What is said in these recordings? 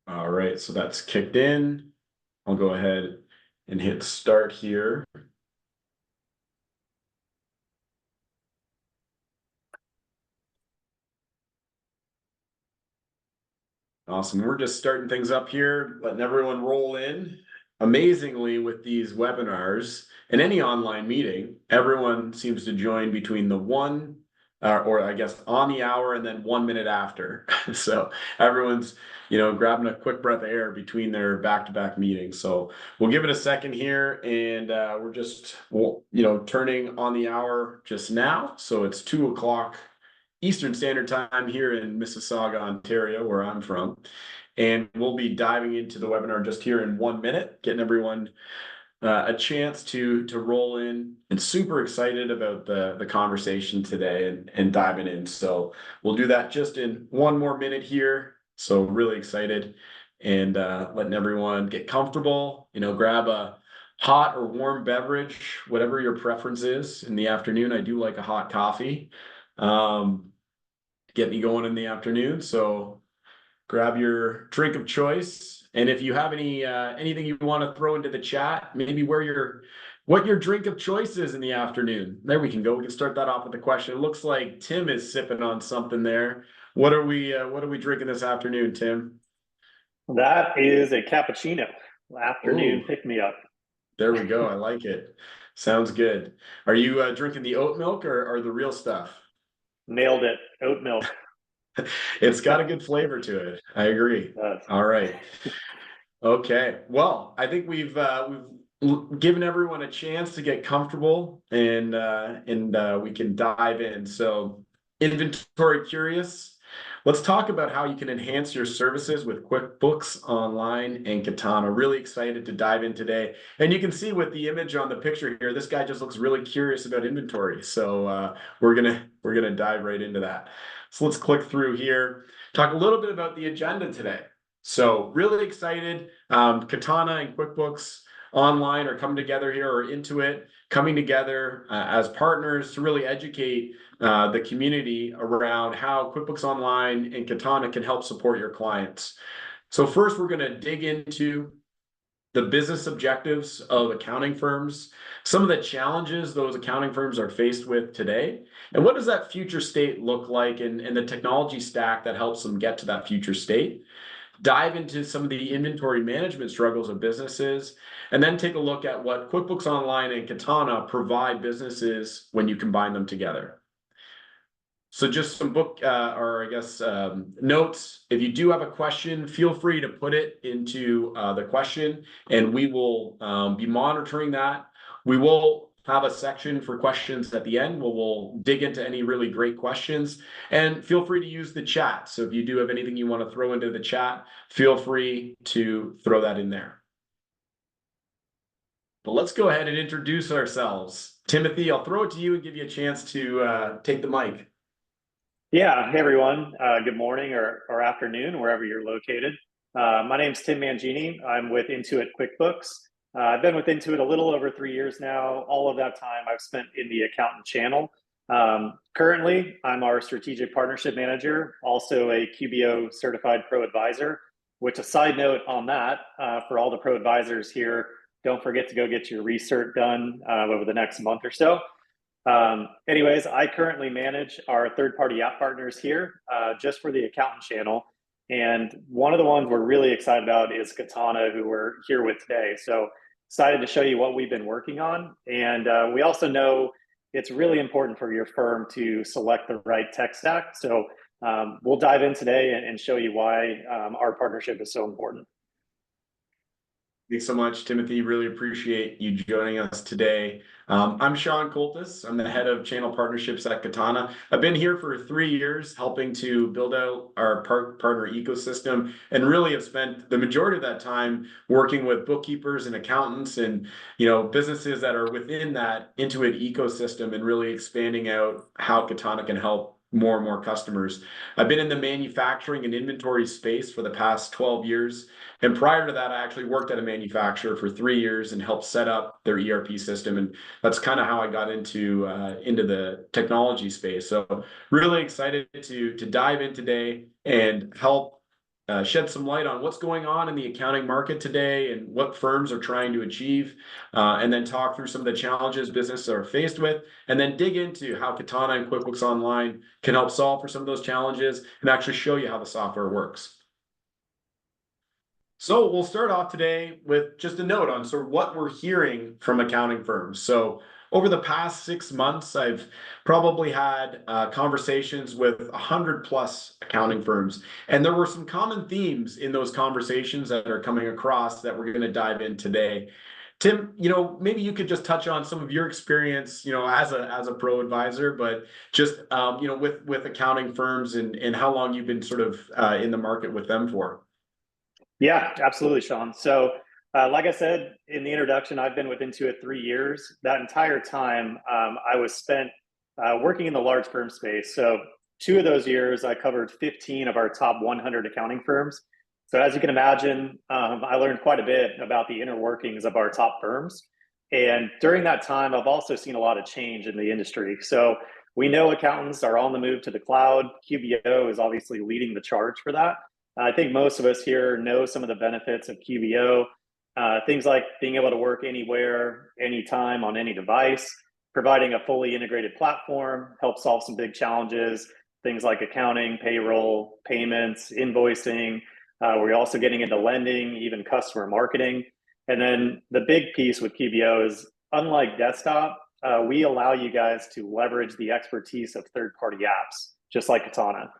All right, so that's kicked in. I'll go ahead and hit start here. Awesome. We're just starting things up here, letting everyone roll in. Amazingly, with these webinars and any online meeting, everyone seems to join between the or I guess on the hour and then 1 minute after. So everyone's, grabbing a quick breath of air between their back-to-back meetings. So we'll give it a second here, and we're just, turning on the hour just now. So it's 2 o'clock Eastern Standard Time here in Mississauga, Ontario, where I'm from. And we'll be diving into the webinar just here in 1 minute, getting everyone a chance to roll in, and super excited about the conversation today and diving in. So we'll do that just in 1 more minute here. So really excited, and letting everyone get comfortable, grab a hot or warm beverage, whatever your preference is in the afternoon. I do like a hot coffee. Get me going in the afternoon. So grab your drink of choice. And if you have anything you want to throw into the chat, maybe what your drink of choice is in the afternoon. There we can go. We can start that off with a question. It looks like Tim is sipping on something there. What are we drinking this afternoon, Tim? That is a cappuccino. Afternoon pick me up. There we go. I like it. Sounds good. Are you drinking the oat milk or the real stuff? Nailed it. Oat milk. It's got a good flavor to it. I agree. All right. Okay. Well, I think we've given everyone a chance to get comfortable, and we can dive in. So, inventory curious. Let's talk about how you can enhance your services with QuickBooks Online and Katana. Really excited to dive in today. And you can see with the image on the picture here, this guy just looks really curious about inventory. So we're gonna dive right into that. So let's click through here. Talk a little bit about the agenda today. So really excited. Katana and QuickBooks Online are coming together here, or Intuit coming together as partners to really educate the community around how QuickBooks Online and Katana can help support your clients. So first, we're going to dig into the business objectives of accounting firms, some of the challenges those accounting firms are faced with today, and what does that future state look like, and the technology stack that helps them get to that future state. Dive into some of the inventory management struggles of businesses, and then take a look at what QuickBooks Online and Katana provide businesses when you combine them together. So just some notes. If you do have a question, feel free to put it into the question, and we will be monitoring that. We will have a section for questions at the end where we'll dig into any really great questions, and feel free to use the chat. So if you do have anything you want to throw into the chat, feel free to throw that in there. But let's go ahead and introduce ourselves. Timothy, I'll throw it to you and give you a chance to take the mic. Yeah, hey everyone. Good morning or afternoon, wherever you're located. My name's Tim Mangini. I'm with Intuit QuickBooks. I've been with Intuit a little over 3 years now. All of that time I've spent in the accountant channel. Currently, I'm our strategic partnership manager, also a QBO certified pro advisor, which a side note on that, for all the pro advisors here, don't forget to go get your research done over the next month or so. Anyways, I currently manage our third-party app partners here just for the accountant channel. And one of the ones we're really excited about is Katana, who we're here with today. So excited to show you what we've been working on. And we also know it's really important for your firm to select the right tech stack. So we'll dive in today and show you why our partnership is so important. Thanks so much, Timothy. Really appreciate you joining us today. I'm Sean Coltis. I'm the head of channel partnerships at Katana. I've been here for 3 years helping to build out our partner ecosystem, and really have spent the majority of that time working with bookkeepers and accountants and businesses that are within that Intuit ecosystem, and really expanding out how Katana can help more and more customers. I've been in the manufacturing and inventory space for the past 12 years. And prior to that, I actually worked at a manufacturer for 3 years and helped set up their ERP system. And that's kind of how I got into the technology space. So really excited to dive in today and help shed some light on what's going on in the accounting market today and what firms are trying to achieve, and then talk through some of the challenges businesses are faced with, and then dig into how Katana and QuickBooks Online can help solve for some of those challenges and actually show you how the software works. So we'll start off today with just a note on sort of what we're hearing from accounting firms. So over the past 6 months, I've probably had conversations with 100+ accounting firms, and there were some common themes in those conversations that are coming across that we're going to dive in today. Tim, maybe you could just touch on some of your experience, as a pro advisor, but just with accounting firms and how long you've been sort of in the market with them for. Yeah, absolutely, Sean. So, like I said in the introduction, I've been with Intuit 3 years. That entire time, I was spent working in the large firm space. So, 2 of those years, I covered 15 of our top 100 accounting firms. So, as you can imagine, I learned quite a bit about the inner workings of our top firms. And during that time, I've also seen a lot of change in the industry. So, we know accountants are on the move to the cloud. QBO is obviously leading the charge for that. I think most of us here know some of the benefits of QBO, things like being able to work anywhere, anytime, on any device, providing a fully integrated platform, help solve some big challenges, things like accounting, payroll, payments, invoicing. We're also getting into lending, even customer marketing. And then the big piece with QBO is, unlike desktop, we allow you guys to leverage the expertise of third-party apps, just like Katana.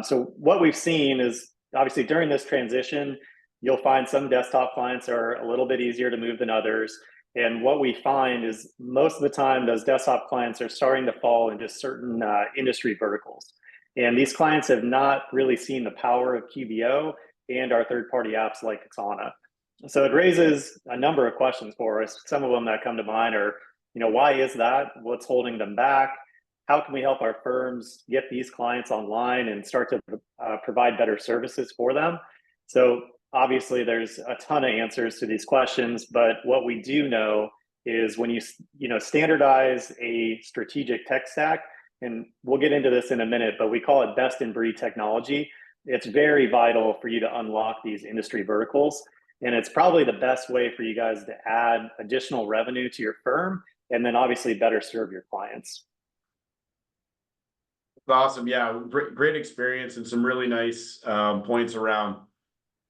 So what we've seen is, obviously, during this transition, you'll find some desktop clients are a little bit easier to move than others. And what we find is most of the time, those desktop clients are starting to fall into certain industry verticals. And these clients have not really seen the power of QBO and our third-party apps like Katana. So it raises a number of questions for us. Some of them that come to mind are, why is that? What's holding them back? How can we help our firms get these clients online and start to provide better services for them? So obviously there's a ton of answers to these questions, but what we do know is when you standardize a strategic tech stack, and we'll get into this in a minute, but we call it best in breed technology. It's very vital for you to unlock these industry verticals. And it's probably the best way for you guys to add additional revenue to your firm and then obviously better serve your clients. Awesome. Yeah, great experience and some really nice points around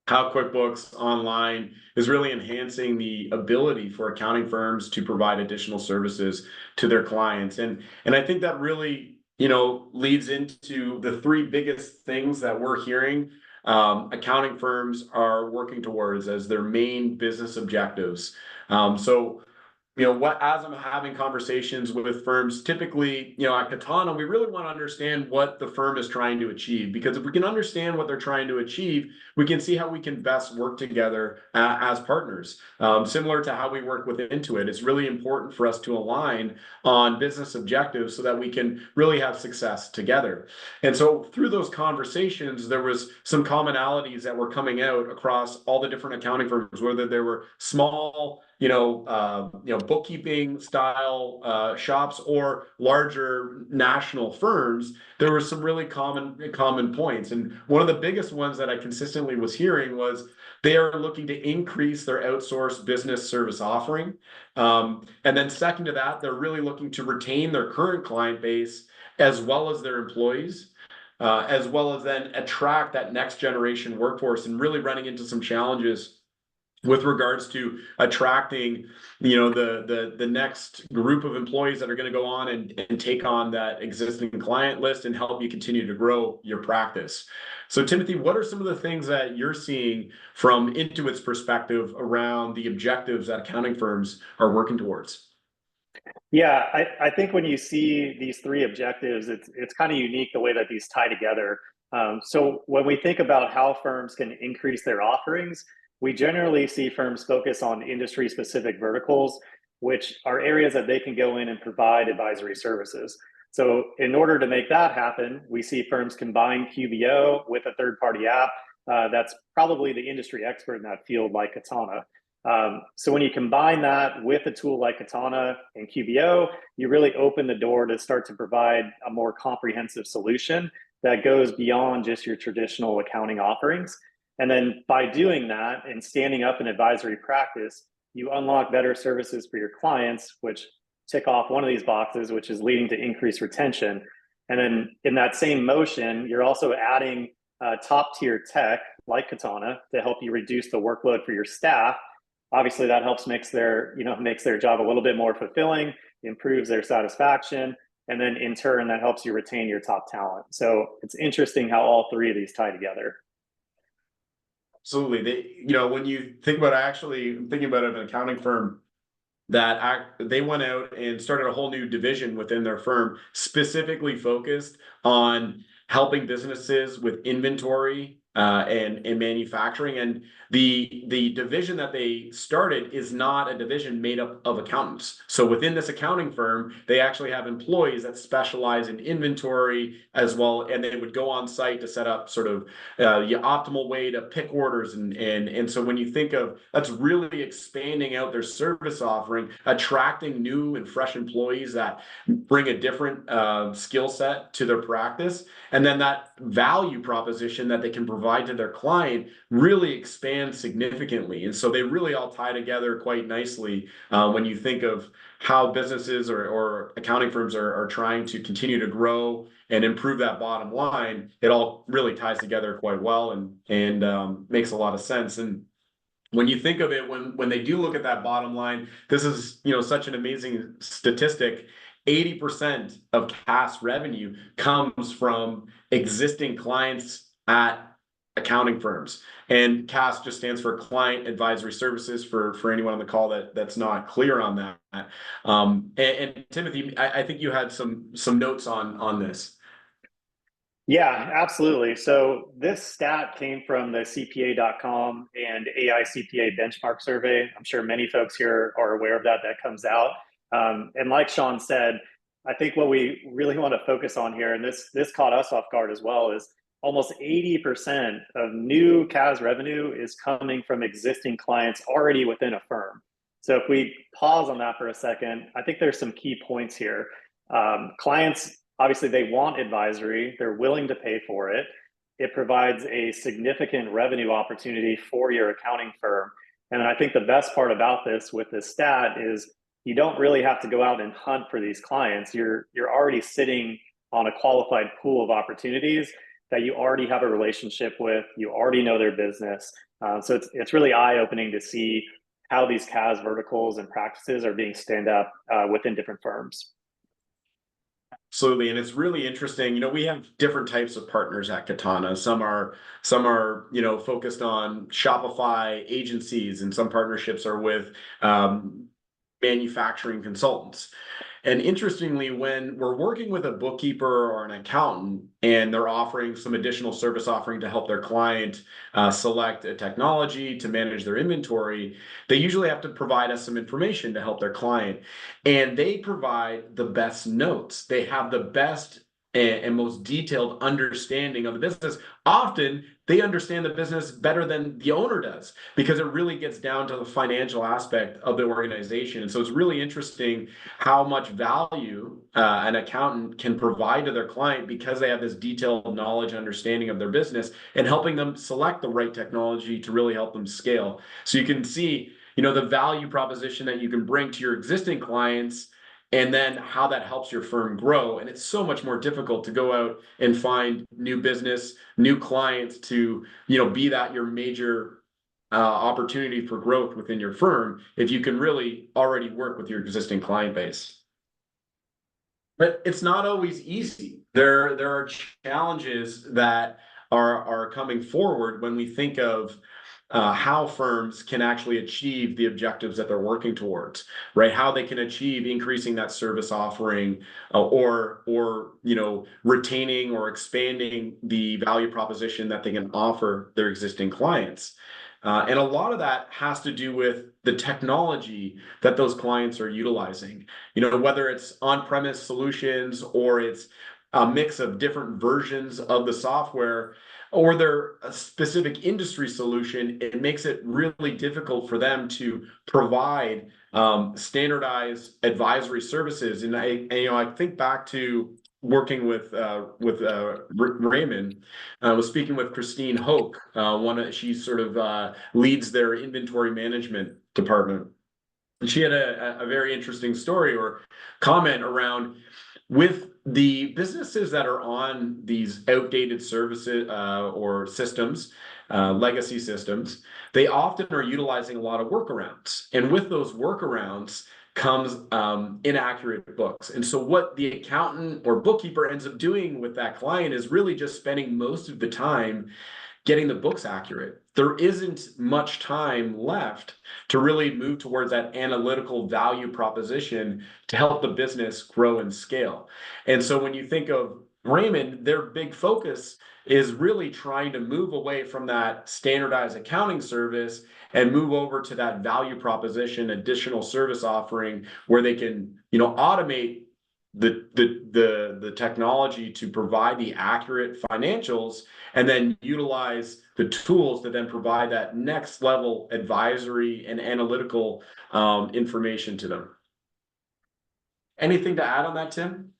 how QuickBooks Online is really enhancing the ability for accounting firms to provide additional services to their clients. And I think that really, leads into the 3 biggest things that we're hearing accounting firms are working towards as their main business objectives. As I'm having conversations with firms, typically, at Katana, we really want to understand what the firm is trying to achieve, because if we can understand what they're trying to achieve, we can see how we can best work together as partners. Similar to how we work with Intuit, it's really important for us to align on business objectives so that we can really have success together. And so through those conversations, there was some commonalities that were coming out across all the different accounting firms, whether they were small, bookkeeping style shops or larger national firms. There were some really common points. And one of the biggest ones that I consistently was hearing was they are looking to increase their outsourced business service offering. And then second to that, they're really looking to retain their current client base as well as their employees. As well as then attract that next generation workforce, and really running into some challenges with regards to attracting, the next group of employees that are going to go on and take on that existing client list and help you continue to grow your practice. So Timothy, what are some of the things that you're seeing from Intuit's perspective around the objectives that accounting firms are working towards? Yeah, I think when you see these 3 objectives, it's kind of unique the way that these tie together. So when we think about how firms can increase their offerings, we generally see firms focus on industry-specific verticals, which are areas that they can go in and provide advisory services. So in order to make that happen, we see firms combine QBO with a third-party app that's probably the industry expert in that field, like Katana. So when you combine that with a tool like Katana and QBO, you really open the door to start to provide a more comprehensive solution that goes beyond just your traditional accounting offerings. And then by doing that and standing up an advisory practice, you unlock better services for your clients, which tick off one of these boxes, which is leading to increased retention. And then in that same motion, you're also adding top tier tech like Katana to help you reduce the workload for your staff. Obviously, that helps makes their job a little bit more fulfilling, improves their satisfaction, and then in turn, that helps you retain your top talent. So it's interesting how all three of these tie together. Absolutely. When you think about thinking about an accounting firm they went out and started a whole new division within their firm, specifically focused on helping businesses with inventory and manufacturing. And the division that they started is not a division made up of accountants. So within this accounting firm, they actually have employees that specialize in inventory as well, and they would go on site to set up sort of the optimal way to pick orders. And so when you think of that's really expanding out their service offering, attracting new and fresh employees that bring a different skill set to their practice, and then that value proposition that they can provide to their client really expands significantly. And so they really all tie together quite nicely when you think of how businesses or accounting firms are trying to continue to grow and improve that bottom line. It all really ties together quite well and makes a lot of sense. And when you think of it, when they do look at that bottom line, this is such an amazing statistic. 80% of CAS revenue comes from existing clients at accounting firms. And CAS just stands for Client Advisory Services for anyone on the call that's not clear on that. And Timothy, I think you had some notes on this. Yeah, absolutely. So this stat came from the CPA.com and AI CPA benchmark survey. I'm sure many folks here are aware of that comes out. And like Sean said, I think what we really want to focus on here, and this caught us off guard as well, is almost 80% of new CAS revenue is coming from existing clients already within a firm. So if we pause on that for a second, I think there's some key points here. Clients, obviously, they want advisory. They're willing to pay for it. It provides a significant revenue opportunity for your accounting firm. And I think the best part about this with this stat is you don't really have to go out and hunt for these clients. You're already sitting on a qualified pool of opportunities that you already have a relationship with. You already know their business. So it's really eye-opening to see how these CAS verticals and practices are being stand up within different firms. Absolutely, and it's really interesting. We have different types of partners at Katana. Some are focused on Shopify agencies, and some partnerships are with manufacturing consultants. And interestingly, when we're working with a bookkeeper or an accountant and they're offering some additional service offering to help their client select a technology to manage their inventory, they usually have to provide us some information to help their client. And they provide the best notes. They have the best and most detailed understanding of the business. Often they understand the business better than the owner does because it really gets down to the financial aspect of the organization. And so it's really interesting how much value an accountant can provide to their client because they have this detailed knowledge, understanding of their business, and helping them select the right technology to really help them scale. So you can see, the value proposition that you can bring to your existing clients, and then how that helps your firm grow. And it's so much more difficult to go out and find new business, new clients to, be that your major opportunity for growth within your firm if you can really already work with your existing client base. But it's not always easy. There are challenges that are coming forward when we think of how firms can actually achieve the objectives that they're working towards, right? How they can achieve increasing that service offering, or retaining or expanding the value proposition that they can offer their existing clients. And a lot of that has to do with the technology that those clients are utilizing. Whether it's on-premise solutions or it's a mix of different versions of the software, or they're a specific industry solution, it makes it really difficult for them to provide standardized advisory services. And I think back to working with Raymond, was speaking with Christine Hoke. She sort of leads their inventory management department. And she had a very interesting story or comment around with the businesses that are on these outdated services or systems, legacy systems. They often are utilizing a lot of workarounds, and with those workarounds comes inaccurate books. And so what the accountant or bookkeeper ends up doing with that client is really just spending most of the time getting the books accurate. There isn't much time left to really move towards that analytical value proposition to help the business grow and scale. And so when you think of Raymond, their big focus is really trying to move away from that standardized accounting service and move over to that value proposition, additional service offering where they can, automate the technology to provide the accurate financials and then utilize the tools to then provide that next level advisory and analytical information to them. Anything to add on that, Tim?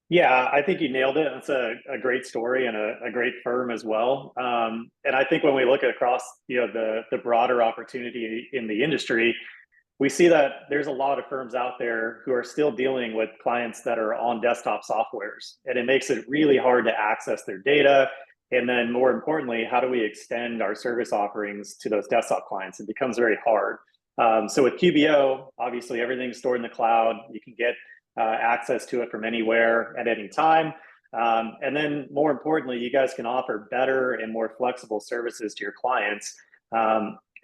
Yeah, I think you nailed it. It's a great story and a great firm as well. And I think when we look across, the broader opportunity in the industry, we see that there's a lot of firms out there who are still dealing with clients that are on desktop softwares, and it makes it really hard to access their data. And then more importantly, how do we extend our service offerings to those desktop clients? It becomes very hard. So with QBO, obviously everything's stored in the cloud. You can get access to it from anywhere at any time. And then more importantly, you guys can offer better and more flexible services to your clients.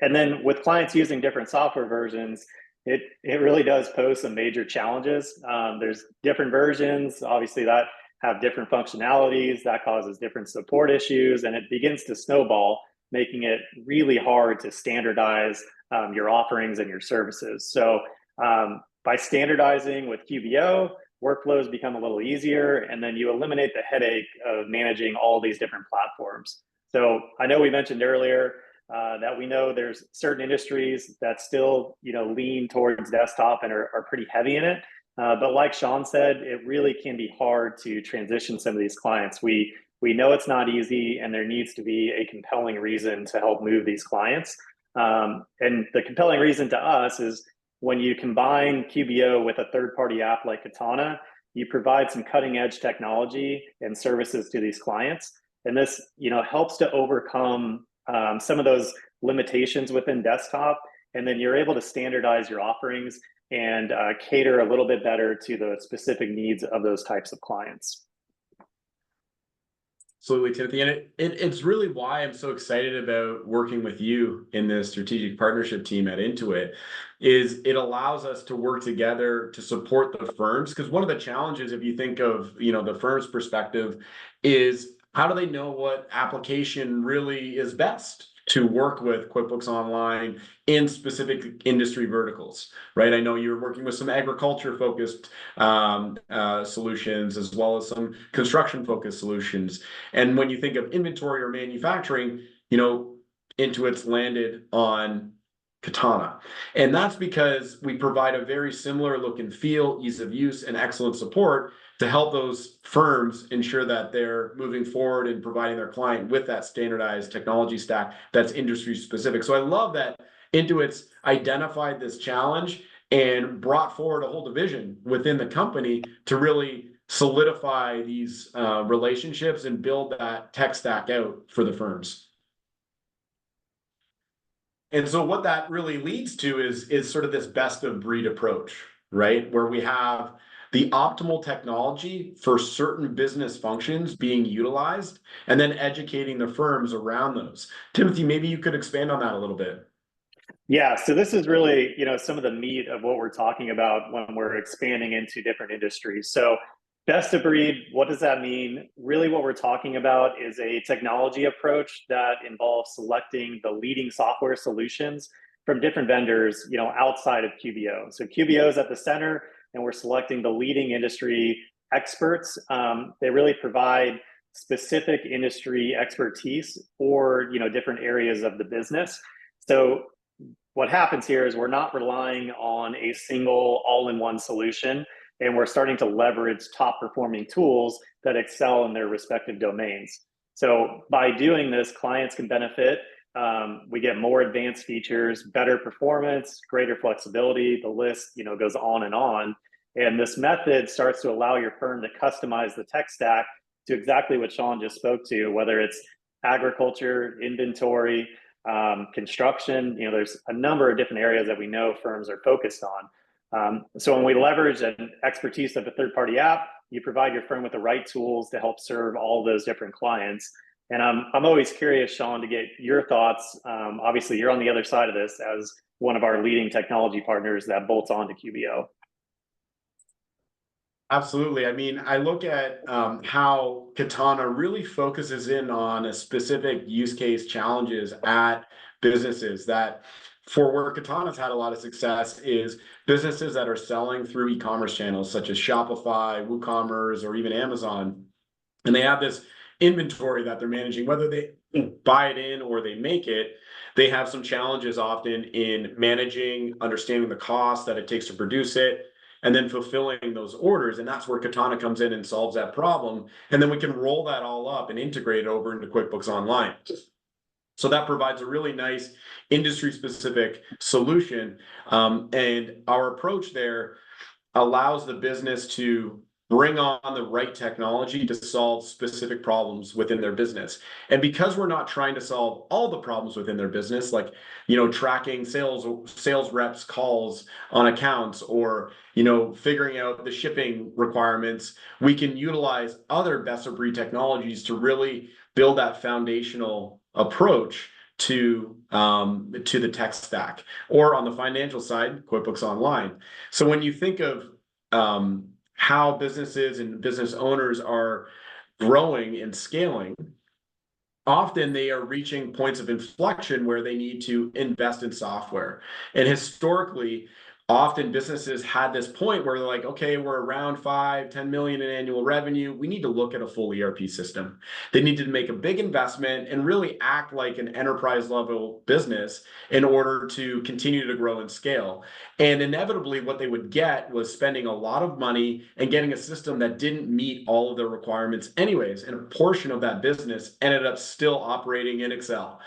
And then with clients using different software versions, it really does pose some major challenges. There's different versions, obviously, that have different functionalities, that causes different support issues, and it begins to snowball, making it really hard to standardize your offerings and your services. So by standardizing with QBO, workflows become a little easier, and then you eliminate the headache of managing all these different platforms. So I know we mentioned earlier that we know there's certain industries that still, lean towards desktop and are pretty heavy in it. But like Sean said, it really can be hard to transition some of these clients. We know it's not easy, and there needs to be a compelling reason to help move these clients. And the compelling reason to us is when you combine QBO with a third-party app like Katana, you provide some cutting-edge technology and services to these clients. And this, helps to overcome some of those limitations within desktop, and then you're able to standardize your offerings and cater a little bit better to the specific needs of those types of clients. Absolutely, Timothy. And it's really why I'm so excited about working with you in the strategic partnership team at Intuit, is it allows us to work together to support the firms. Because one of the challenges, if you think of, the firm's perspective, is how do they know what application really is best to work with QuickBooks Online in specific industry verticals, right? I know you're working with some agriculture-focused solutions as well as some construction-focused solutions. And when you think of inventory or manufacturing, Intuit's landed on Katana. And that's because we provide a very similar look and feel, ease of use, and excellent support to help those firms ensure that they're moving forward and providing their client with that standardized technology stack that's industry specific. So I love that Intuit's identified this challenge and brought forward a whole division within the company to really solidify these relationships and build that tech stack out for the firms. And so what that really leads to is sort of this best of breed approach, right? Where we have the optimal technology for certain business functions being utilized, and then educating the firms around those. Timothy, maybe you could expand on that a little bit. Yeah, so this is really, some of the meat of what we're talking about when we're expanding into different industries. So best of breed, what does that mean? Really what we're talking about is a technology approach that involves selecting the leading software solutions from different vendors, outside of QBO. So QBO is at the center, and we're selecting the leading industry experts. They really provide specific industry expertise for different areas of the business. So what happens here is we're not relying on a single all-in-one solution. and we're starting to leverage top performing tools that excel in their respective domains. So by doing this, clients can benefit. We get more advanced features, better performance, greater flexibility. The list, goes on and on. And this method starts to allow your firm to customize the tech stack to exactly what Sean just spoke to, whether it's agriculture, inventory, construction. There's a number of different areas that we know firms are focused on. So when we leverage an expertise of a third-party app, you provide your firm with the right tools to help serve all those different clients. And I'm always curious, Sean, to get your thoughts. Obviously, you're on the other side of this as one of our leading technology partners that bolts on to QBO. Absolutely. I mean, I look at how Katana really focuses in on a specific use case challenges at businesses that for where Katana's had a lot of success is businesses that are selling through e-commerce channels such as Shopify, WooCommerce, or even Amazon. And they have this inventory that they're managing, whether they buy it in or they make it. They have some challenges often in managing, understanding the cost that it takes to produce it, and then fulfilling those orders. And that's where Katana comes in and solves that problem. And then we can roll that all up and integrate it over into QuickBooks Online. So that provides a really nice industry-specific solution. And our approach there allows the business to bring on the right technology to solve specific problems within their business. And because we're not trying to solve all the problems within their business, like, tracking sales reps calls on accounts or, figuring out the shipping requirements, we can utilize other best of breed technologies to really build that foundational approach to the tech stack, or on the financial side, QuickBooks Online. So when you think of how businesses and business owners are growing and scaling, often they are reaching points of inflection where they need to invest in software. And historically, often businesses had this point where they're like, okay, we're around 5-10 million in annual revenue. We need to look at a full ERP system. They needed to make a big investment and really act like an enterprise level business in order to continue to grow and scale. And inevitably, what they would get was spending a lot of money and getting a system that didn't meet all of their requirements anyways. And a portion of that business ended up still operating in Excel.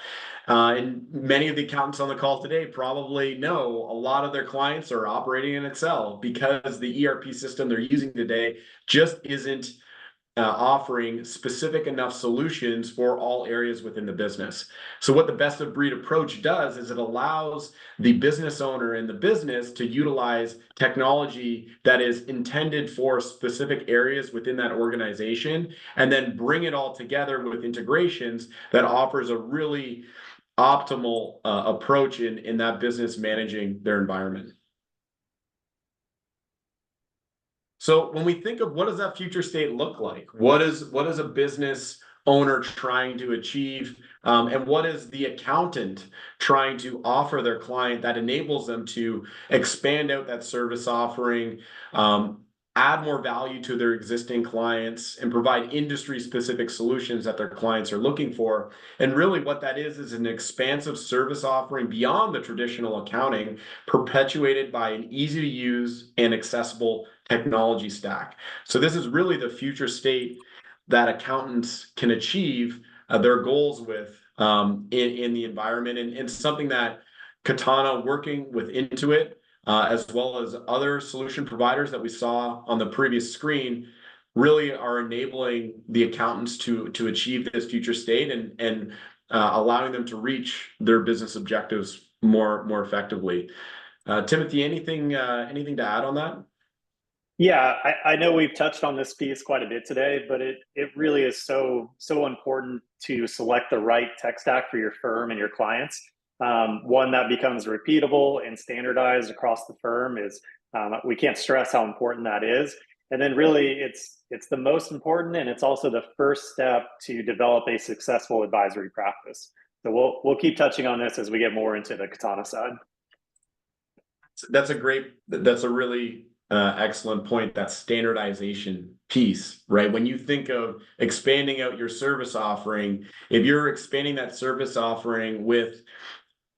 And many of the accountants on the call today probably know a lot of their clients are operating in Excel because the ERP system they're using today just isn't offering specific enough solutions for all areas within the business. So what the best of breed approach does is it allows the business owner and the business to utilize technology that is intended for specific areas within that organization, and then bring it all together with integrations that offers a really optimal approach in that business managing their environment. So when we think of what does that future state look like, what is a business owner trying to achieve, and what is the accountant trying to offer their client that enables them to expand out that service offering, add more value to their existing clients, and provide industry-specific solutions that their clients are looking for. And really what that is an expansive service offering beyond the traditional accounting, perpetuated by an easy-to-use and accessible technology stack. So this is really the future state that accountants can achieve their goals with in the environment, and something that Katana, working with Intuit, as well as other solution providers that we saw on the previous screen, really are enabling the accountants to achieve this future state and allowing them to reach their business objectives more effectively. Timothy, anything to add on that? Yeah, I know we've touched on this piece quite a bit today, but it really is so important to select the right tech stack for your firm and your clients. One that becomes repeatable and standardized across the firm is, we can't stress how important that is. And then really it's the most important, and it's also the first step to develop a successful advisory practice. So we'll keep touching on this as we get more into the Katana side. That's a really excellent point, that standardization piece, right? When you think of expanding out your service offering, if you're expanding that service offering with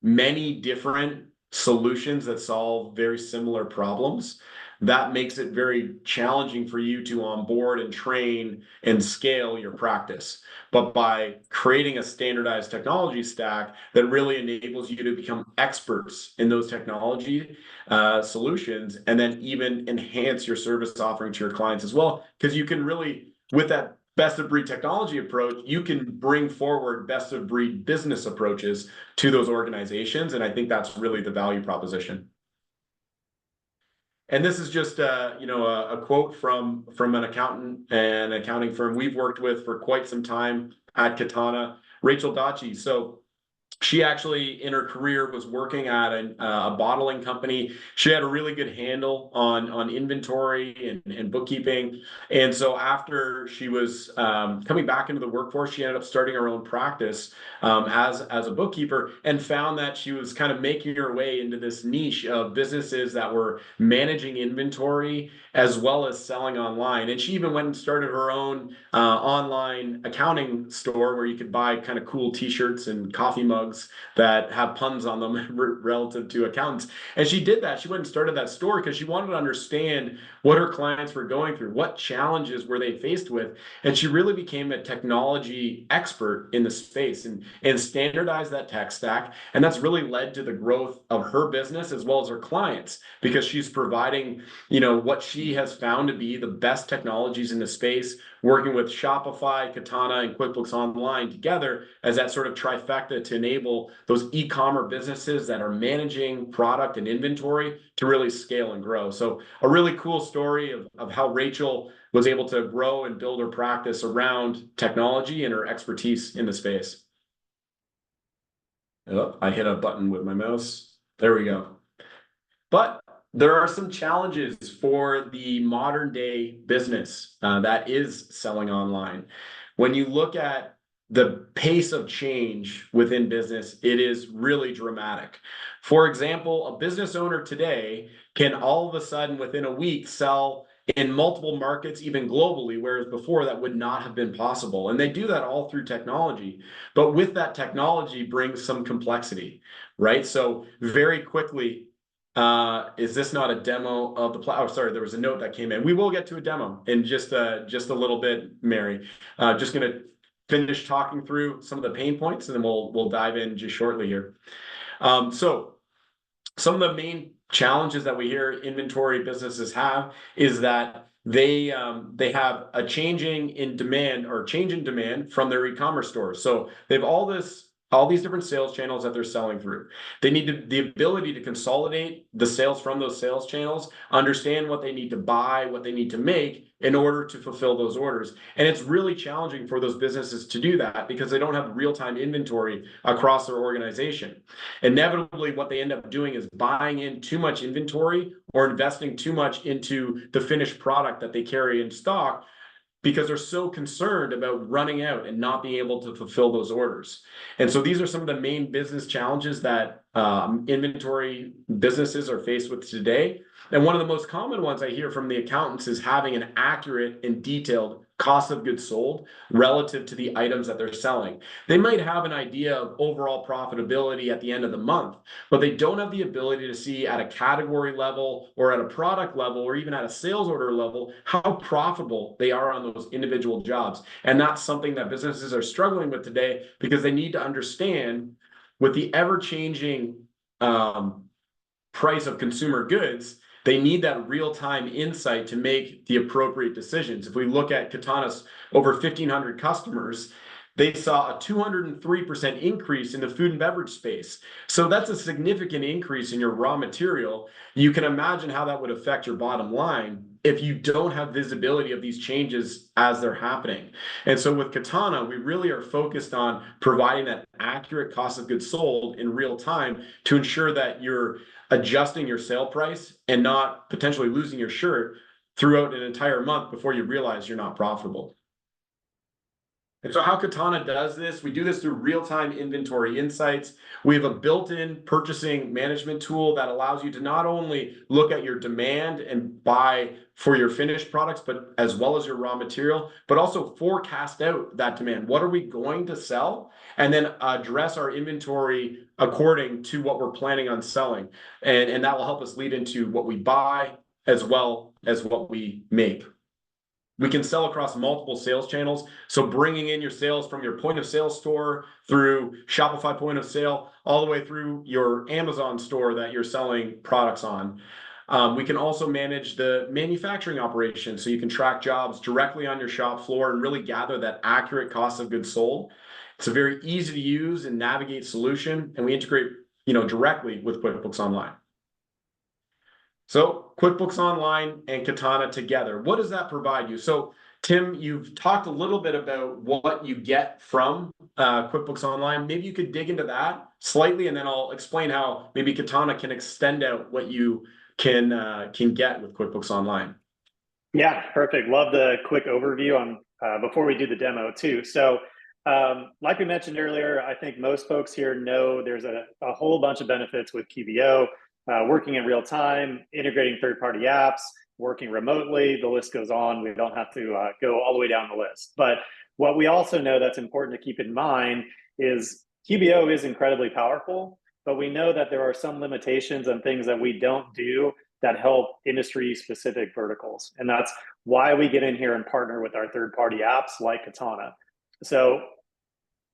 many different solutions that solve very similar problems, that makes it very challenging for you to onboard and train and scale your practice. But by creating a standardized technology stack that really enables you to become experts in those technology solutions, and then even enhance your service offering to your clients as well, because you can really, with that best of breed technology approach, you can bring forward best of breed business approaches to those organizations. And I think that's really the value proposition. And this is just a quote from an accountant and accounting firm we've worked with for quite some time at Katana, Rachel Dachi. So she actually, in her career, was working at a bottling company. She had a really good handle on inventory and bookkeeping. And so after she was coming back into the workforce, she ended up starting her own practice as a bookkeeper, and found that she was kind of making her way into this niche of businesses that were managing inventory as well as selling online. And she even went and started her own online accounting store where you could buy kind of cool t-shirts and coffee mugs that have puns on them relative to accountants. And she did that. She went and started that store because she wanted to understand what her clients were going through, what challenges were they faced with. And she really became a technology expert in the space and standardized that tech stack. And that's really led to the growth of her business as well as her clients, because she's providing, what she has found to be the best technologies in the space, working with Shopify, Katana, and QuickBooks Online together as that sort of trifecta to enable those e-commerce businesses that are managing product and inventory to really scale and grow. So a really cool story of how Rachel was able to grow and build her practice around technology and her expertise in the space. Oh, I hit a button with my mouse. There we go. But there are some challenges for the modern day business that is selling online. When you look at the pace of change within business, it is really dramatic. For example, a business owner today can all of a sudden within a week sell in multiple markets, even globally, whereas before that would not have been possible. And they do that all through technology. But with that technology brings some complexity, right? So very quickly, is this not a demo of the oh, sorry, there was a note that came in. We will get to a demo in just a little bit, Mary. Just going to finish talking through some of the pain points, and then we'll dive in just shortly here. So some of the main challenges that we hear inventory businesses have is that they have a change in demand from their e-commerce stores. So they have all these different sales channels that they're selling through. They need the ability to consolidate the sales from those sales channels, understand what they need to buy, what they need to make in order to fulfill those orders. And it's really challenging for those businesses to do that because they don't have real-time inventory across their organization. Inevitably, what they end up doing is buying in too much inventory or investing too much into the finished product that they carry in stock, because they're so concerned about running out and not being able to fulfill those orders. And so these are some of the main business challenges that inventory businesses are faced with today. And one of the most common ones I hear from the accountants is having an accurate and detailed cost of goods sold relative to the items that they're selling. They might have an idea of overall profitability at the end of the month, but they don't have the ability to see at a category level or at a product level or even at a sales order level how profitable they are on those individual jobs. And that's something that businesses are struggling with today, because they need to understand, with the ever-changing price of consumer goods, they need that real-time insight to make the appropriate decisions. If we look at Katana's over 1,500 customers, they saw a 203% increase in the food and beverage space. So that's a significant increase in your raw material. You can imagine how that would affect your bottom line if you don't have visibility of these changes as they're happening. And so with Katana, we really are focused on providing that accurate cost of goods sold in real time to ensure that you're adjusting your sale price and not potentially losing your shirt throughout an entire month before you realize you're not profitable. And so how Katana does this, we do this through real-time inventory insights. We have a built-in purchasing management tool that allows you to not only look at your demand and buy for your finished products, but as well as your raw material, but also forecast out that demand. What are we going to sell? And then address our inventory according to what we're planning on selling. And that will help us lead into what we buy, as well as what we make. We can sell across multiple sales channels. So bringing in your sales from your point of sale store through Shopify point of sale, all the way through your Amazon store that you're selling products on. We can also manage the manufacturing operation. So you can track jobs directly on your shop floor and really gather that accurate cost of goods sold. It's a very easy to use and navigate solution, and we integrate, directly with QuickBooks Online. So QuickBooks Online and Katana together, what does that provide you? So Tim, you've talked a little bit about what you get from QuickBooks Online. Maybe you could dig into that slightly, and then I'll explain how maybe Katana can extend out what you can get with QuickBooks Online. Yeah, perfect. Love the quick overview on before we do the demo too. So like we mentioned earlier, I think most folks here know there's a whole bunch of benefits with QBO. Working in real time, integrating third-party apps, working remotely, the list goes on. We don't have to go all the way down the list. But what we also know that's important to keep in mind is QBO is incredibly powerful, but we know that there are some limitations and things that we don't do that help industry-specific verticals. And that's why we get in here and partner with our third-party apps like Katana. So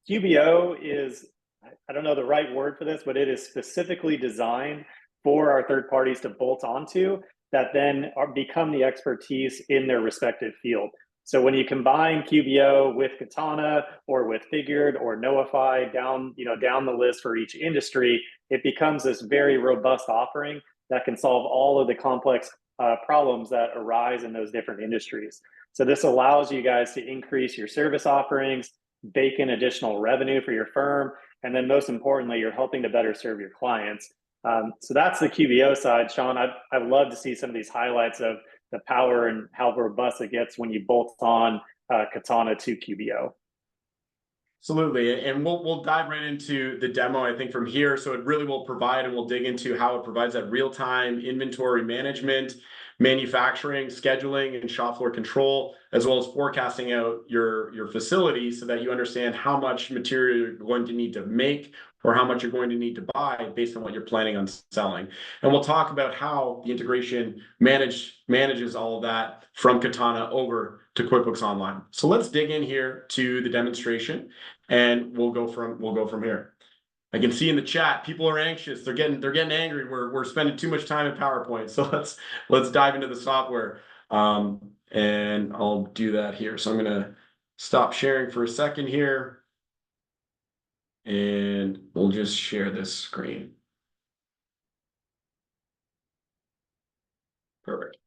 QBO is, I don't know the right word for this, but it is specifically designed for our third parties to bolt onto that then become the expertise in their respective field. So when you combine QBO with Katana or with Figured or Notify down the list for each industry, it becomes this very robust offering that can solve all of the complex problems that arise in those different industries. So this allows you guys to increase your service offerings, bake in additional revenue for your firm, and then most importantly, you're helping to better serve your clients. So that's the QBO side. Sean, I'd love to see some of these highlights of the power and how robust it gets when you bolt on Katana to QBO. Absolutely, and we'll dive right into the demo, I think, from here. So it really will provide, and we'll dig into how it provides that real-time inventory management, manufacturing, scheduling, and shop floor control, as well as forecasting out your facility so that you understand how much material you're going to need to make or how much you're going to need to buy based on what you're planning on selling. And we'll talk about how the integration manages all of that from Katana over to QuickBooks Online. So let's dig in here to the demonstration, and we'll go from here. I can see in the chat people are anxious. They're getting angry. We're spending too much time in PowerPoint. So let's dive into the software. And I'll do that here. So I'm gonna stop sharing for a second here. And we'll just share this screen. Perfect.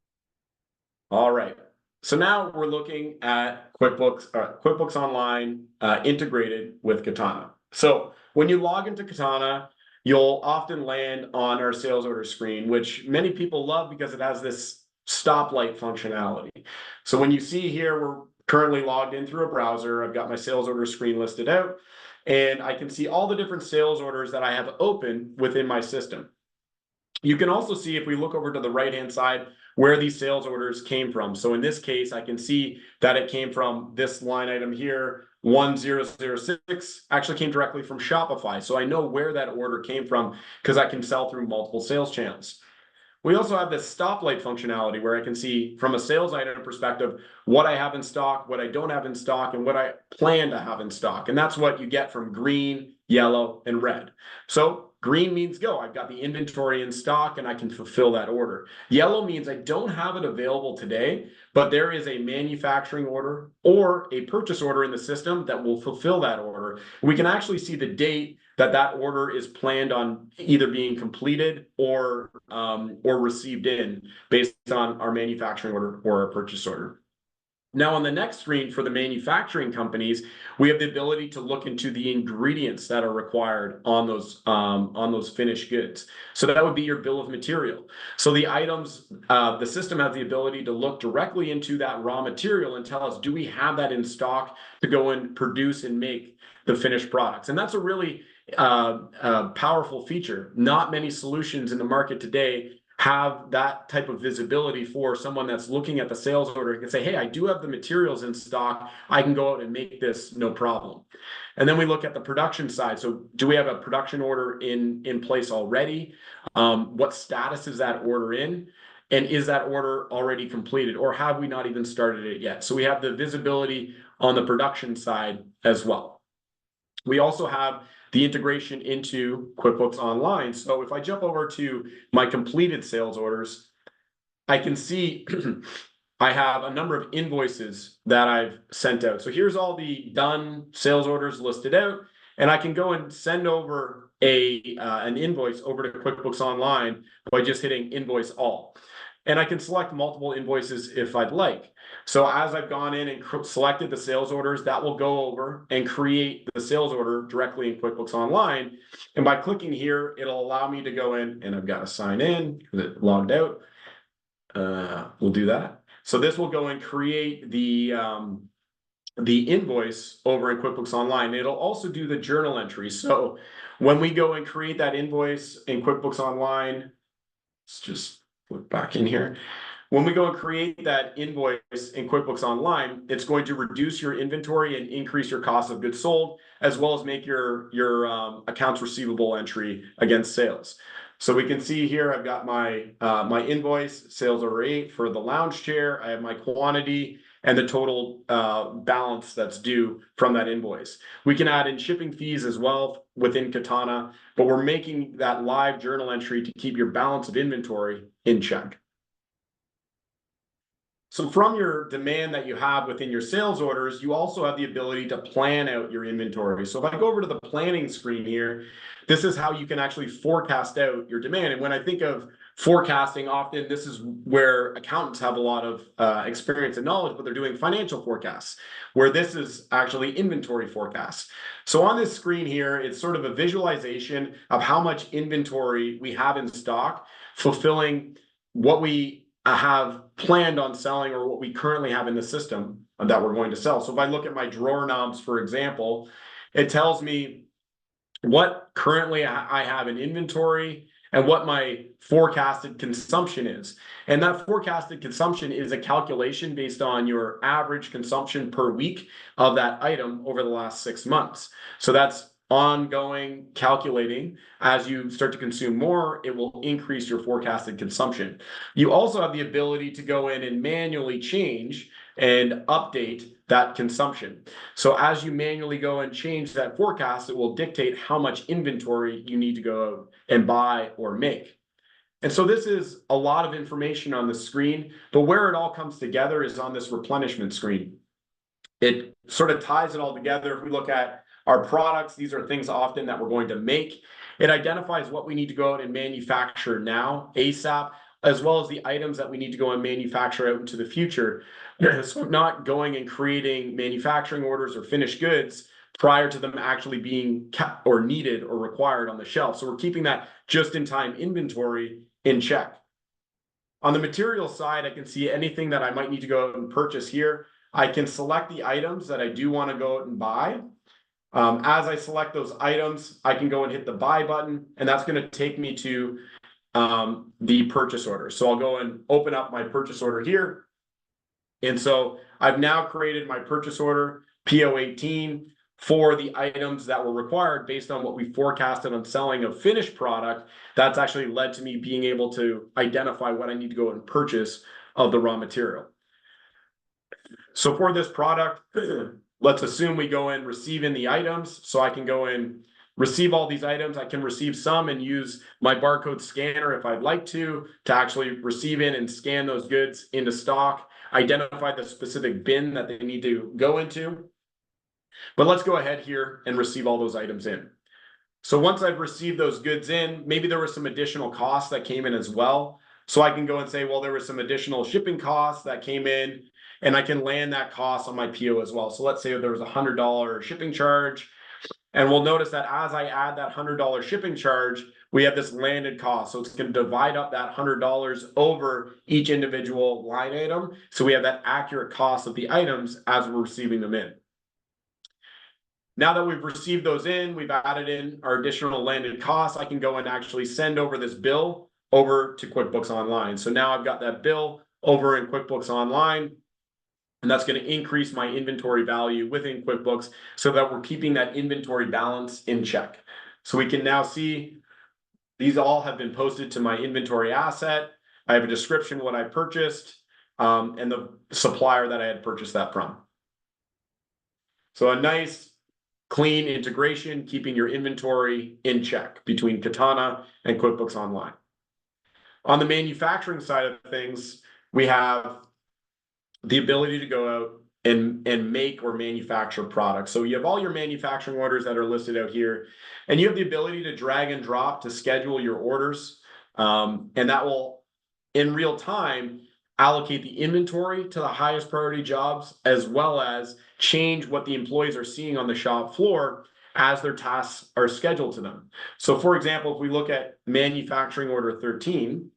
All right. So now we're looking at QuickBooks Online integrated with Katana. So when you log into Katana, you'll often land on our sales order screen, which many people love because it has this stoplight functionality. So when you see here, we're currently logged in through a browser. I've got my sales order screen listed out, and I can see all the different sales orders that I have open within my system. You can also see, if we look over to the right-hand side, where these sales orders came from. So in this case, I can see that it came from this line item here, 1006, actually came directly from Shopify. So I know where that order came from because I can sell through multiple sales channels. We also have this stoplight functionality where I can see from a sales item perspective what I have in stock, what I don't have in stock, and what I plan to have in stock. And that's what you get from green, yellow, and red. So green means go. I've got the inventory in stock and I can fulfill that order. Yellow means I don't have it available today, but there is a manufacturing order or a purchase order in the system that will fulfill that order. We can actually see the date that order is planned on either being completed or received in based on our manufacturing order or our purchase order. Now on the next screen for the manufacturing companies, we have the ability to look into the ingredients that are required on those finished goods. So that would be your bill of material. So the items, the system has the ability to look directly into that raw material and tell us, do we have that in stock to go and produce and make the finished products? And that's a really powerful feature. Not many solutions in the market today have that type of visibility for someone that's looking at the sales order and can say, hey, I do have the materials in stock. I can go out and make this no problem. And then we look at the production side. So do we have a production order in place already? What status is that order in? And is that order already completed, or have we not even started it yet? So we have the visibility on the production side as well. We also have the integration into QuickBooks Online. So if I jump over to my completed sales orders, I can see I have a number of invoices that I've sent out. So here's all the done sales orders listed out, and I can go and send over an invoice over to QuickBooks Online by just hitting invoice all. And I can select multiple invoices if I'd like. So as I've gone in and selected the sales orders, that will go over and create the sales order directly in QuickBooks Online. And by clicking here, it'll allow me to go in, and I've got to sign in because it logged out. We'll do that. So this will go and create the invoice over in QuickBooks Online. It'll also do the journal entry. So when we go and create that invoice in QuickBooks Online, let's just flip back in here. When we go and create that invoice in QuickBooks Online, it's going to reduce your inventory and increase your cost of goods sold, as well as make your accounts receivable entry against sales. So we can see here, I've got my my invoice, sales order 8 for the lounge chair. I have my quantity and the total balance that's due from that invoice. We can add in shipping fees as well within Katana, but we're making that live journal entry to keep your balance of inventory in check. So from your demand that you have within your sales orders, you also have the ability to plan out your inventory. So if I go over to the planning screen here, this is how you can actually forecast out your demand. And when I think of forecasting, often this is where accountants have a lot of experience and knowledge, but they're doing financial forecasts, where this is actually inventory forecasts. So on this screen here, it's sort of a visualization of how much inventory we have in stock, fulfilling what we have planned on selling or what we currently have in the system that we're going to sell. So if I look at my drawer knobs, for example, it tells me what currently I have in inventory and what my forecasted consumption is. And that forecasted consumption is a calculation based on your average consumption per week of that item over the last 6 months. So that's ongoing calculating. As you start to consume more, it will increase your forecasted consumption. You also have the ability to go in and manually change and update that consumption. So as you manually go and change that forecast, it will dictate how much inventory you need to go out and buy or make. And so this is a lot of information on the screen, but where it all comes together is on this replenishment screen. It sort of ties it all together. If we look at our products, these are things often that we're going to make. It identifies what we need to go out and manufacture now, ASAP, as well as the items that we need to go and manufacture out into the future. So I'm not going and creating manufacturing orders or finished goods prior to them actually being kept or needed or required on the shelf. So we're keeping that just-in-time inventory in check. On the material side, I can see anything that I might need to go out and purchase here. I can select the items that I do want to go out and buy. As I select those items, I can go and hit the buy button, and that's going to take me to the purchase order. So I'll go and open up my purchase order here. And so I've now created my purchase order, PO18, for the items that were required based on what we forecasted on selling of finished product. That's actually led to me being able to identify what I need to go and purchase of the raw material. So for this product, let's assume we go and receive in the items. So I can go and receive all these items. I can receive some and use my barcode scanner if I'd like to actually receive in and scan those goods into stock, identify the specific bin that they need to go into. But let's go ahead here and receive all those items in. So once I've received those goods in, maybe there was some additional costs that came in as well. So I can go and say, well, there was some additional shipping costs that came in, and I can land that cost on my PO as well. So let's say there was a $100 shipping charge. And we'll notice that as I add that $100 shipping charge, we have this landed cost. So it's going to divide up that $100 over each individual line item. So we have that accurate cost of the items as we're receiving them in. Now that we've received those in, we've added in our additional landed costs, I can go and actually send over this bill over to QuickBooks Online. So now I've got that bill over in QuickBooks Online, and that's going to increase my inventory value within QuickBooks so that we're keeping that inventory balance in check. So we can now see these all have been posted to my inventory asset. I have a description of what I purchased, and the supplier that I had purchased that from. So a nice clean integration, keeping your inventory in check between Katana and QuickBooks Online. On the manufacturing side of things, we have the ability to go out and make or manufacture products. So you have all your manufacturing orders that are listed out here, and you have the ability to drag and drop to schedule your orders. And that will, in real time, allocate the inventory to the highest priority jobs, as well as change what the employees are seeing on the shop floor as their tasks are scheduled to them. So for example, if we look at manufacturing order 13,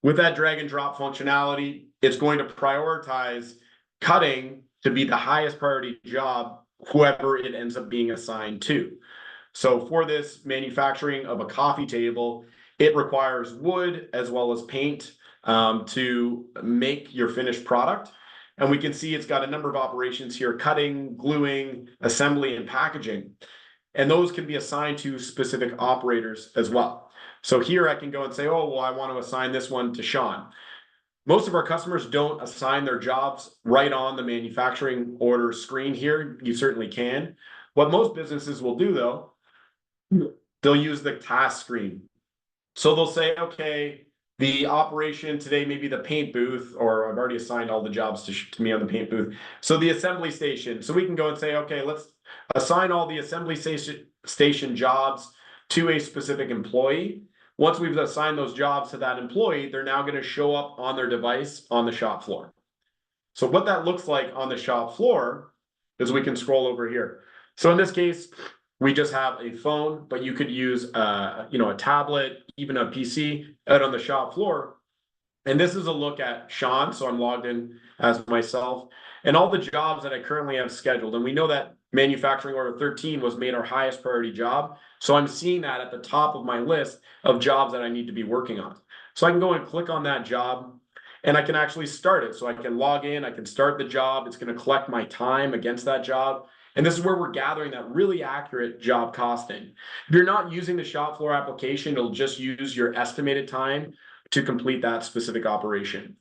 with that drag and drop functionality, it's going to prioritize cutting to be the highest priority job, whoever it ends up being assigned to. So for this manufacturing of a coffee table, it requires wood as well as paint to make your finished product. And we can see it's got a number of operations here: cutting, gluing, assembly, and packaging. And those can be assigned to specific operators as well. So here I can go and say, oh, well, I want to assign this one to Sean. Most of our customers don't assign their jobs right on the manufacturing order screen here. You certainly can. What most businesses will do, though, they'll use the task screen. So they'll say, okay, the operation today may be the paint booth, or I've already assigned all the jobs to me on the paint booth. So the assembly station. So we can go and say, okay, let's assign all the assembly station jobs to a specific employee. Once we've assigned those jobs to that employee, they're now going to show up on their device on the shop floor. So what that looks like on the shop floor is we can scroll over here. So in this case, we just have a phone, but you could use a tablet, even a PC out on the shop floor. And this is a look at Sean. So I'm logged in as myself and all the jobs that I currently have scheduled. And we know that manufacturing order 13 was made our highest priority job. So I'm seeing that at the top of my list of jobs that I need to be working on. So I can go and click on that job and I can actually start it. So I can log in, I can start the job. It's going to collect my time against that job. And this is where we're gathering that really accurate job costing. If you're not using the shop floor application, it'll just use your estimated time to complete that specific operation.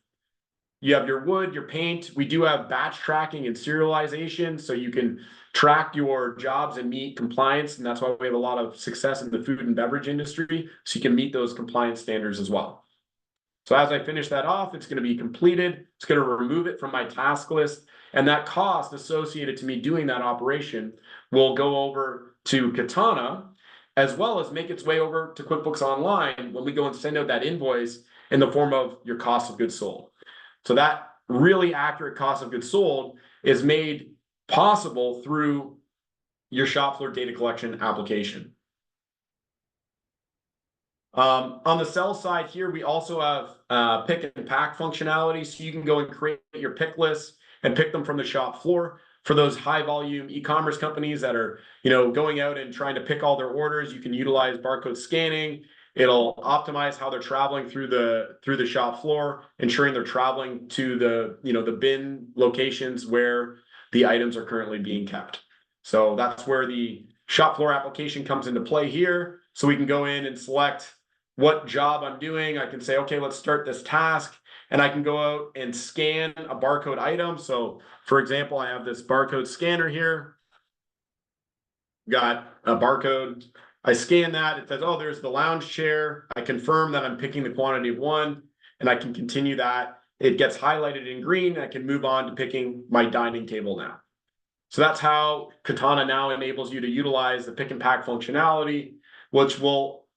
You have your wood, your paint. We do have batch tracking and serialization, so you can track your jobs and meet compliance. And that's why we have a lot of success in the food and beverage industry, so you can meet those compliance standards as well. So as I finish that off, it's going to be completed. It's going to remove it from my task list. And that cost associated to me doing that operation will go over to Katana, as well as make its way over to QuickBooks Online when we go and send out that invoice in the form of your cost of goods sold. So that really accurate cost of goods sold is made possible through your shop floor data collection application. On the sell side here, we also have pick and pack functionality. So you can go and create your pick lists and pick them from the shop floor. For those high volume e-commerce companies that are, going out and trying to pick all their orders, you can utilize barcode scanning. It'll optimize how they're traveling through the shop floor, ensuring they're traveling to the bin locations where the items are currently being kept. So that's where the shop floor application comes into play here. So we can go in and select what job I'm doing. I can say, okay, let's start this task. And I can go out and scan a barcode item. So for example, I have this barcode scanner here. Got a barcode. I scan that. It says, oh, there's the lounge chair. I confirm that I'm picking the quantity of one, and I can continue that. It gets highlighted in green. I can move on to picking my dining table now. So that's how Katana now enables you to utilize the pick and pack functionality, which will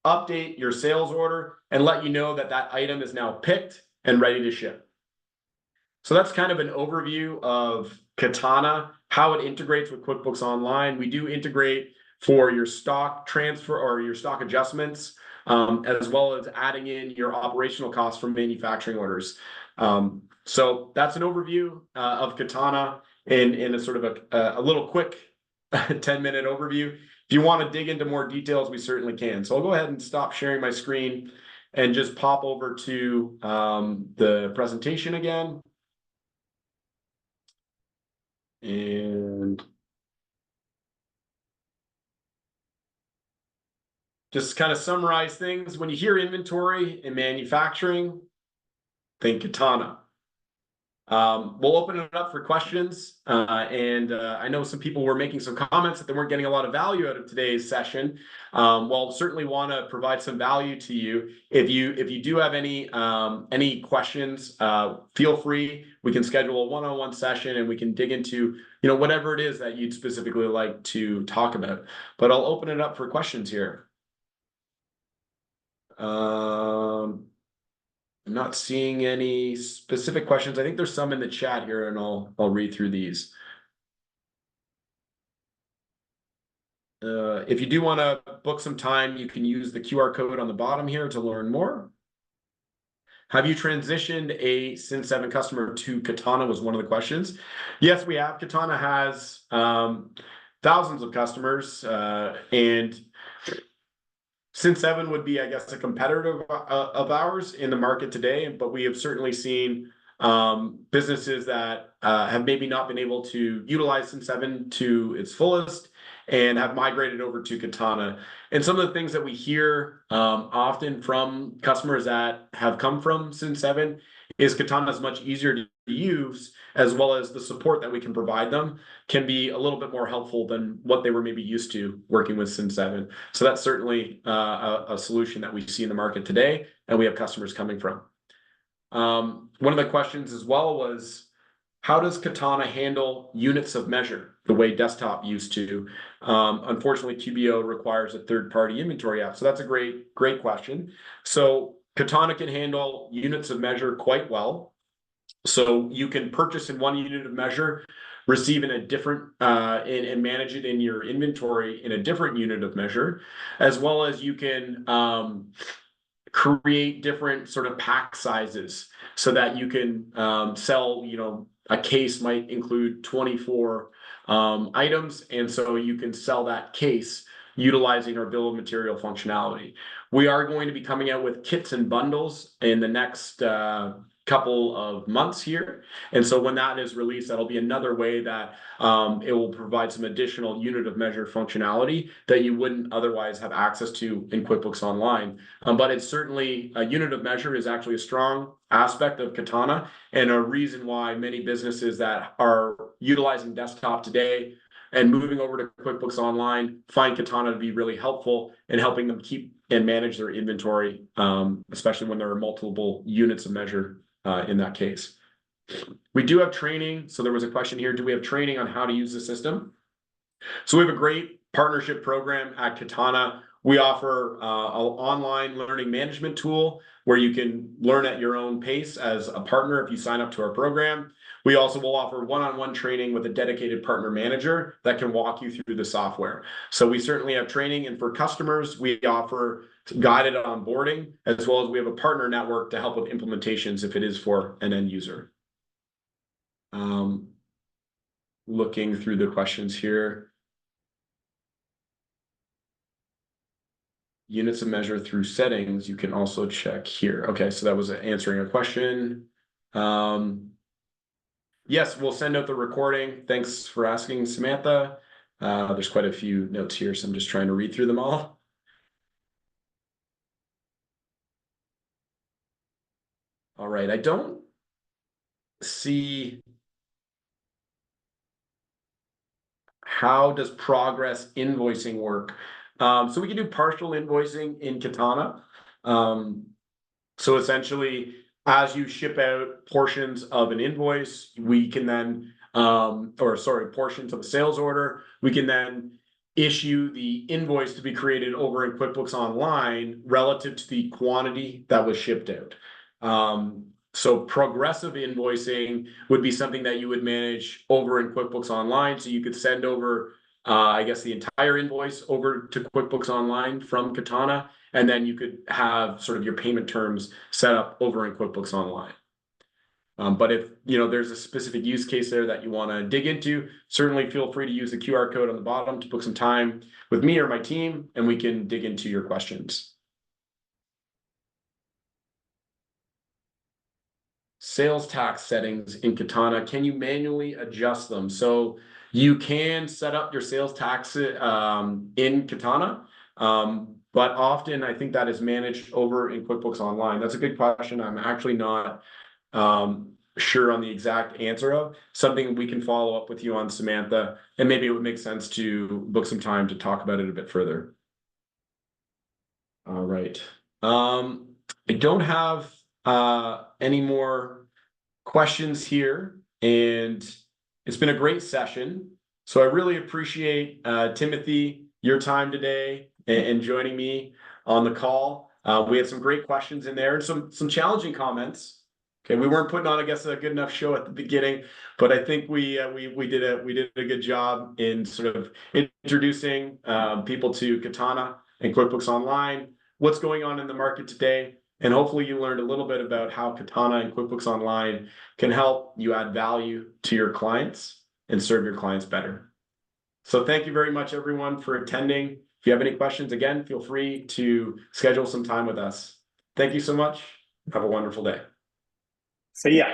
update your sales order and let you know that that item is now picked and ready to ship. So that's kind of an overview of Katana, how it integrates with QuickBooks Online. We do integrate for your stock transfer or your stock adjustments, as well as adding in your operational costs from manufacturing orders. So that's an overview of Katana in a sort of a little quick 10-minute overview. If you want to dig into more details, we certainly can. So I'll go ahead and stop sharing my screen and just pop over to the presentation again. And just kind of summarize things. When you hear inventory in manufacturing, think Katana. We'll open it up for questions. I know some people were making some comments that they weren't getting a lot of value out of today's session. Well, certainly want to provide some value to you. If you do have any questions, feel free. We can schedule a one-on-one session and we can dig into whatever it is that you'd specifically like to talk about. But I'll open it up for questions here. I'm not seeing any specific questions. I think there's some in the chat here, and I'll read through these. If you do want to book some time, you can use the QR code on the bottom here to learn more. Have you transitioned a Sin7 customer to Katana was one of the questions. Yes, we have. Katana has thousands of customers, and Sin7 would be, I guess, a competitor of ours in the market today, but we have certainly seen businesses that have maybe not been able to utilize Sin7 to its fullest and have migrated over to Katana. And some of the things that we hear often from customers that have come from Sin7 is Katana is much easier to use, as well as the support that we can provide them can be a little bit more helpful than what they were maybe used to working with Sin7. So that's certainly a solution that we see in the market today, and we have customers coming from. One of the questions as well was, how does Katana handle units of measure the way desktop used to? Unfortunately, QBO requires a third-party inventory app. So that's a great question. So Katana can handle units of measure quite well. So you can purchase in one unit of measure, receive in a different, and manage it in your inventory in a different unit of measure, as well as you can create different sort of pack sizes so that you can sell, a case might include 24 items, and so you can sell that case utilizing our bill of material functionality. We are going to be coming out with kits and bundles in the next couple of months here. And so when that is released, that'll be another way that it will provide some additional unit of measure functionality that you wouldn't otherwise have access to in QuickBooks Online. But it's certainly a unit of measure is actually a strong aspect of Katana and a reason why many businesses that are utilizing desktop today and moving over to QuickBooks Online find Katana to be really helpful in helping them keep and manage their inventory, especially when there are multiple units of measure in that case. We do have training. So there was a question here, do we have training on how to use the system? So we have a great partnership program at Katana. We offer an online learning management tool where you can learn at your own pace as a partner if you sign up to our program. We also will offer one-on-one training with a dedicated partner manager that can walk you through the software. So we certainly have training, and for customers, we offer guided onboarding, as well as we have a partner network to help with implementations if it is for an end user. Looking through the questions here. Units of measure through settings, you can also check here. Okay, so that was answering a question. Yes, we'll send out the recording. Thanks for asking, Samantha. There's quite a few notes here, so I'm just trying to read through them all. All right, I don't see how does progress invoicing work. So we can do partial invoicing in Katana. So essentially, as you ship out portions of an invoice, we can then, portions of a sales order, we can then issue the invoice to be created over in QuickBooks Online relative to the quantity that was shipped out. So progressive invoicing would be something that you would manage over in QuickBooks Online. So you could send over, I guess, the entire invoice over to QuickBooks Online from Katana, and then you could have sort of your payment terms set up over in QuickBooks Online. But if there's a specific use case there that you want to dig into, certainly feel free to use the QR code on the bottom to book some time with me or my team, and we can dig into your questions. Sales tax settings in Katana, can you manually adjust them? So you can set up your sales tax in Katana, but often I think that is managed over in QuickBooks Online. That's a good question. I'm actually not sure on the exact answer of. Something we can follow up with you on, Samantha, and maybe it would make sense to book some time to talk about it a bit further. All right. I don't have any more questions here, and it's been a great session. So I really appreciate Timothy, your time today and joining me on the call. We had some great questions in there and some challenging comments. Okay, we weren't putting on, I guess, a good enough show at the beginning, but I think we did a good job in sort of introducing people to Katana and QuickBooks Online, what's going on in the market today, and hopefully you learned a little bit about how Katana and QuickBooks Online can help you add value to your clients and serve your clients better. So thank you very much, everyone, for attending. If you have any questions, again, feel free to schedule some time with us. Thank you so much. Have a wonderful day. See ya.